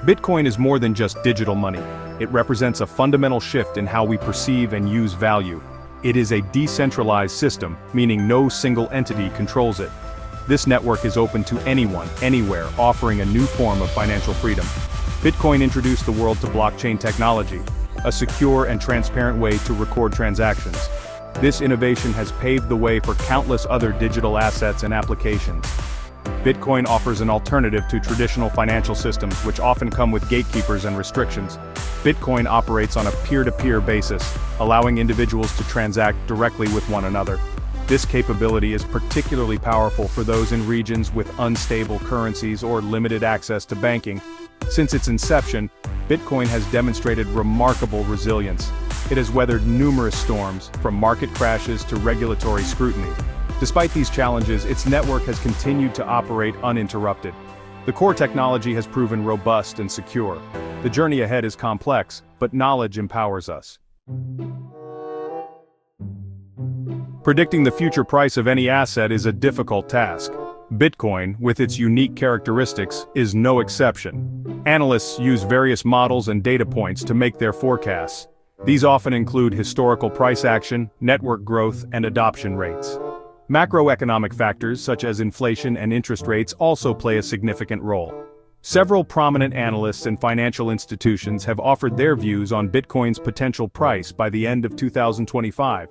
Bitcoin is more than just digital money. It represents a fundamental shift in how we perceive and use value. It is a decentralized system, meaning no single entity controls it. This network is open to anyone, anywhere, offering a new form of financial freedom. Bitcoin introduced the world to blockchain technology, a secure and transparent way to record transactions. This innovation has paved the way for countless other digital assets and applications. Bitcoin offers an alternative to traditional financial systems which often come with gatekeepers and restrictions. Bitcoin operates on a peer-to-peer basis, allowing individuals to transact directly with one another. This capability is particularly powerful for those in regions with unstable currencies or limited access to banking. Since its inception, Bitcoin has demonstrated remarkable resilience. It has weathered numerous storms, from market crashes to regulatory scrutiny. Despite these challenges, its network has continued to operate uninterrupted. The core technology has proven robust and secure. The journey ahead is complex, but knowledge empowers us. Predicting the future price of any asset is a difficult task. Bitcoin, with its unique characteristics, is no exception. Analysts use various models and data points to make their forecasts. These often include historical price action, network growth, and adoption rates. Macroeconomic factors such as inflation and interest rates also play a significant role. Several prominent analysts and financial institutions have offered their views on Bitcoin's potential price by the end of 2025.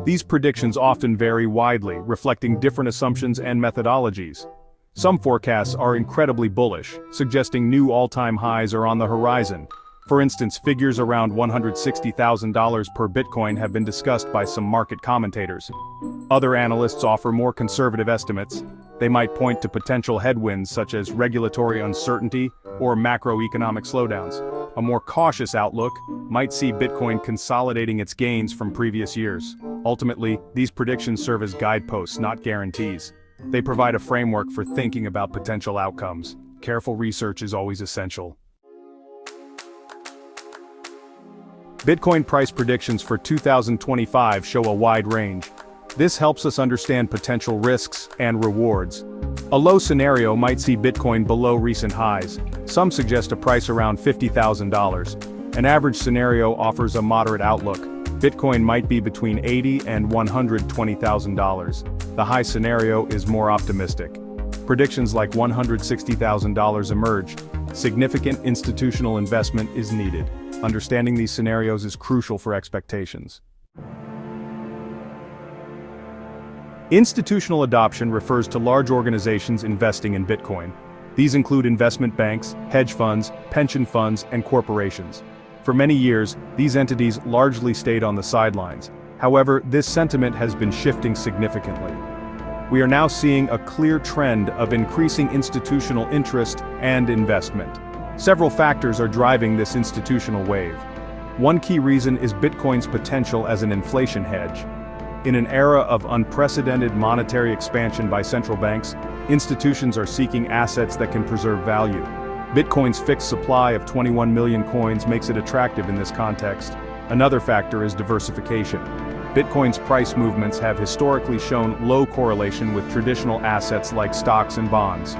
These predictions often vary widely, reflecting different assumptions and methodologies. Some forecasts are incredibly bullish, suggesting new all-time highs are on the horizon. For instance, figures around $160,000 per Bitcoin have been discussed by some market commentators. Other analysts offer more conservative estimates. They might point to potential headwinds such as regulatory uncertainty or macroeconomic slowdowns. A more cautious outlook might see Bitcoin consolidating its gains from previous years. Ultimately, these predictions serve as guideposts, not guarantees. They provide a framework for thinking about potential outcomes. Careful research is always essential. Bitcoin price predictions for 2025 show a wide range. This helps us understand potential risks and rewards. A low scenario might see Bitcoin below recent highs. Some suggest a price around $50,000. An average scenario offers a moderate outlook. Bitcoin might be between $80,000 and $120,000. The high scenario is more optimistic. Predictions like $160,000 emerge. Significant institutional investment is needed. Understanding these scenarios is crucial for expectations. Institutional adoption refers to large organizations investing in Bitcoin. These include investment banks, hedge funds, pension funds, and corporations. For many years, these entities largely stayed on the sidelines. However, this sentiment has been shifting significantly. We are now seeing a clear trend of increasing institutional interest and investment. Several factors are driving this institutional wave. One key reason is Bitcoin's potential as an inflation hedge. In an era of unprecedented monetary expansion by central banks, institutions are seeking assets that can preserve value. Bitcoin's fixed supply of 21 million coins makes it attractive in this context. Another factor is diversification. Bitcoin's price movements have historically shown low correlation with traditional assets like stocks and bonds.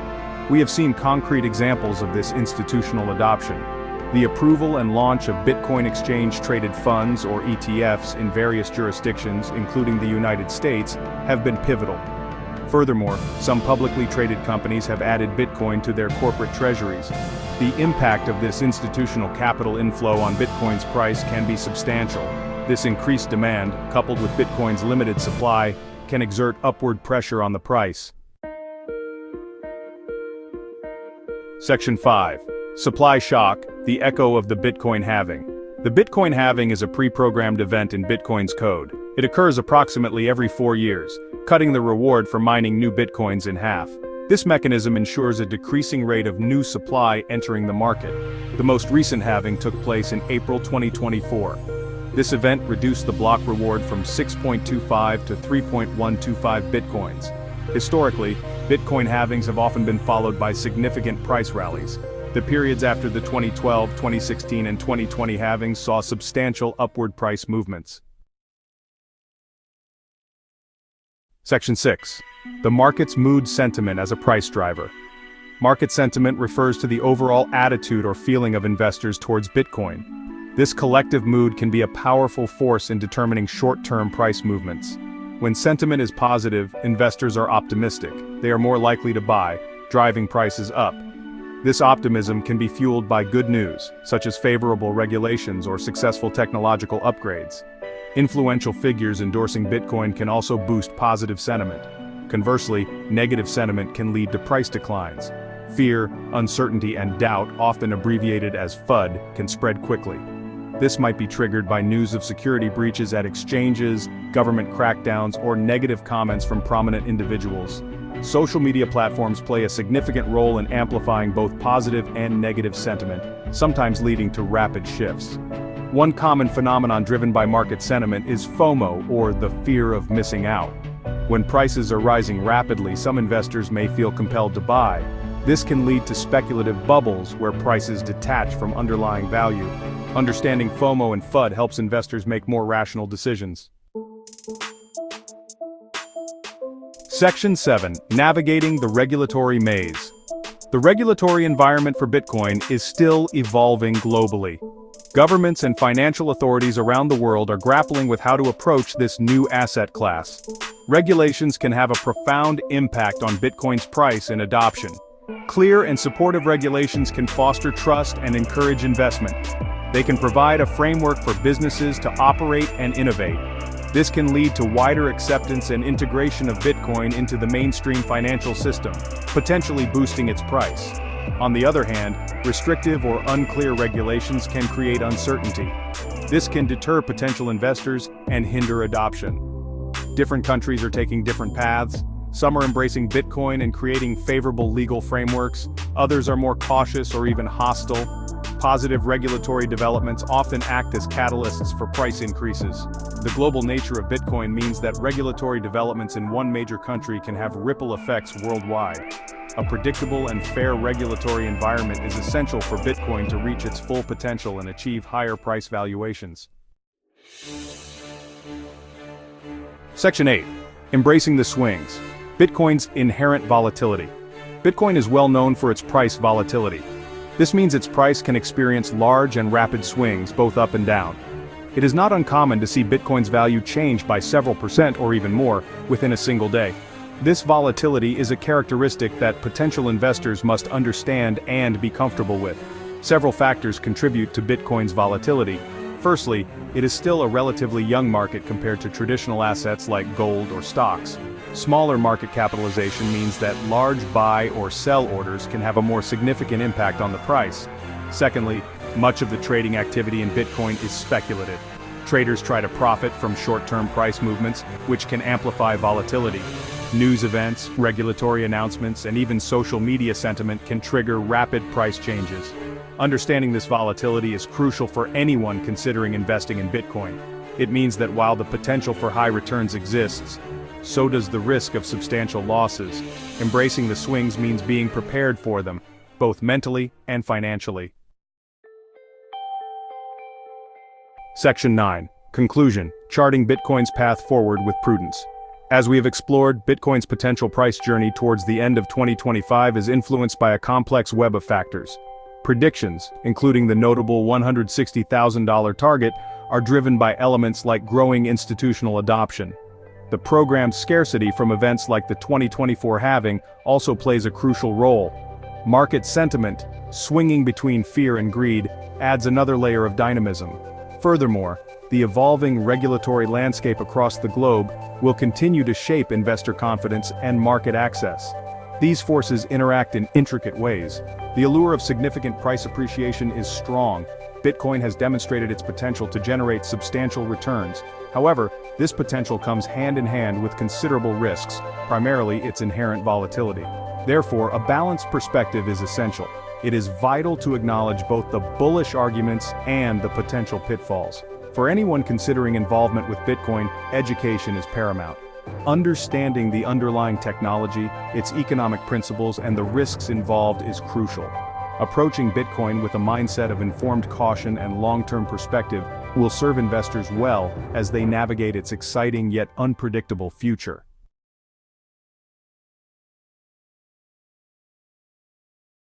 We have seen concrete examples of this institutional adoption. The approval and launch of Bitcoin exchange-traded funds or ETFs in various jurisdictions, including the United States, have been pivotal. Furthermore, some publicly traded companies have added Bitcoin to their corporate treasuries. The impact of this institutional capital inflow on Bitcoin's price can be substantial. This increased demand, coupled with Bitcoin's limited supply, can exert upward pressure on the price. Section 5. Supply shock, the echo of the Bitcoin halving. The Bitcoin halving is a pre-programmed event in Bitcoin's code. It occurs approximately every 4 years, cutting the reward for mining new Bitcoins in half. This mechanism ensures a decreasing rate of new supply entering the market. The most recent halving took place in April 2024. This event reduced the block reward from 6.25 to 3.125 Bitcoins. Historically, Bitcoin halvings have often been followed by significant price rallies. The periods after the 2012, 2016, and 2020 halvings saw substantial upward price movements. Section 6. The market's mood sentiment as a price driver. Market sentiment refers to the overall attitude or feeling of investors towards Bitcoin. This collective mood can be a powerful force in determining short-term price movements. When sentiment is positive, investors are optimistic. They are more likely to buy, driving prices up. This optimism can be fueled by good news, such as favorable regulations or successful technological upgrades. Influential figures endorsing Bitcoin can also boost positive sentiment. Conversely, negative sentiment can lead to price declines. Fear, uncertainty, and doubt, often abbreviated as FUD, can spread quickly. This might be triggered by news of security breaches at exchanges, government crackdowns, or negative comments from prominent individuals. Social media platforms play a significant role in amplifying both positive and negative sentiment, sometimes leading to rapid shifts. One common phenomenon driven by market sentiment is FOMO, or the fear of missing out. When prices are rising rapidly, some investors may feel compelled to buy. This can lead to speculative bubbles where prices detach from underlying value. Understanding FOMO and FUD helps investors make more rational decisions. Section 7. Navigating the regulatory maze. The regulatory environment for Bitcoin is still evolving globally. Governments and financial authorities around the world are grappling with how to approach this new asset class. Regulations can have a profound impact on Bitcoin's price and adoption. Clear and supportive regulations can foster trust and encourage investment. They can provide a framework for businesses to operate and innovate. This can lead to wider acceptance and integration of Bitcoin into the mainstream financial system, potentially boosting its price. On the other hand, restrictive or unclear regulations can create uncertainty. This can deter potential investors and hinder adoption. Different countries are taking different paths. Some are embracing Bitcoin and creating favorable legal frameworks. Others are more cautious or even hostile. Positive regulatory developments often act as catalysts for price increases. The global nature of Bitcoin means that regulatory developments in one major country can have ripple effects worldwide. A predictable and fair regulatory environment is essential for Bitcoin to reach its full potential and achieve higher price valuations. Section 8. Embracing the swings. Bitcoin's inherent volatility. Bitcoin is well known for its price volatility. This means its price can experience large and rapid swings, both up and down. It is not uncommon to see Bitcoin's value change by several percent or even more within a single day. This volatility is a characteristic that potential investors must understand and be comfortable with. Several factors contribute to Bitcoin's volatility. Firstly, it is still a relatively young market compared to traditional assets like gold or stocks. Smaller market capitalization means that large buy or sell orders can have a more significant impact on the price. Secondly, much of the trading activity in Bitcoin is speculative. Traders try to profit from short-term price movements, which can amplify volatility. News events, regulatory announcements, and even social media sentiment can trigger rapid price changes. Understanding this volatility is crucial for anyone considering investing in Bitcoin. It means that while the potential for high returns exists, so does the risk of substantial losses. Embracing the swings means being prepared for them, both mentally and financially. Section 9. Conclusion. Charting Bitcoin's path forward with prudence. As we have explored, Bitcoin's potential price journey towards the end of 2025 is influenced by a complex web of factors. Predictions, including the notable $160,000 target, are driven by elements like growing institutional adoption. The program's scarcity from events like the 2024 halving also plays a crucial role. Market sentiment, swinging between fear and greed, adds another layer of dynamism. Furthermore, the evolving regulatory landscape across the globe will continue to shape investor confidence and market access. These forces interact in intricate ways. The allure of significant price appreciation is strong. Bitcoin has demonstrated its potential to generate substantial returns. However, this potential comes hand in hand with considerable risks, primarily its inherent volatility. Therefore, a balanced perspective is essential. It is vital to acknowledge both the bullish arguments and the potential pitfalls. For anyone considering involvement with Bitcoin, education is paramount. Understanding the underlying technology, its economic principles, and the risks involved is crucial. Approaching Bitcoin with a mindset of informed caution and long-term perspective will serve investors well as they navigate its exciting yet unpredictable future.